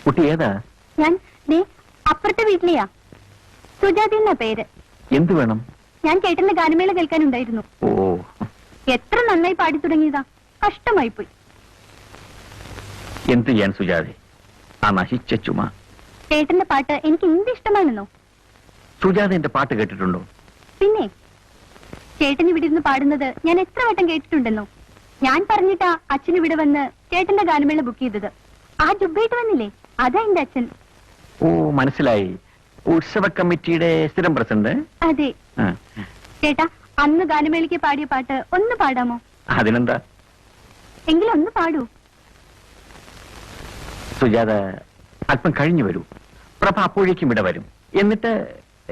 കുട്ടി ഏതാ? ഞാൻ അപ്പുറത്തെ വീട്ടിലെയാ. സുജാതി എന്നാ പേര്. എന്ത് വേണം? ഞാൻ ചേട്ടന്റെ ഗാനമേള കേൾക്കാനുണ്ടായിരുന്നു. ഓ, എത്ര നന്നായി പാടി തുടങ്ങിയതാ, കഷ്ടമായി പോയി. എന്ത് ചെയ്യാൻ സുജാതി, ആ നശിച്ച ചുമ. ചേട്ടന്റെ പാട്ട് എനിക്ക് എന്ത് ഇഷ്ടമാണെന്നോ. സുജാത എന്റെ പാട്ട് കേട്ടിട്ടുണ്ടോ? പിന്നെ ചേട്ടൻ ഇവിടെ ഇരുന്ന് പാടുന്നത് ഞാൻ എത്ര വട്ടം കേട്ടിട്ടുണ്ടെന്നോ. ഞാൻ പറഞ്ഞിട്ടാ അച്ഛൻ ഇവിടെ വന്ന് ചേട്ടന്റെ ഗാനമേള ബുക്ക് ചെയ്തത്. ആ ജുബായിട്ട് വന്നില്ലേ, അതാ എന്റെ അച്ഛൻ. ഓ, മനസ്സിലായി. ഉത്സവ കമ്മിറ്റിയുടെ സ്ഥിരം പ്രസിഡന്റ്. അതെ. ചേട്ടാ, അന്ന് ഗാനമേളയ്ക്ക് പാടിയ പാട്ട് ഒന്ന് പാടാമോ? അതിനെന്താ, എങ്കിലും ഒന്ന് പാടൂ. സുജാത അല്പം കഴിഞ്ഞു വരൂ. പ്രഭ അപ്പോഴേക്കും ഇവിടെ വരും. എന്നിട്ട്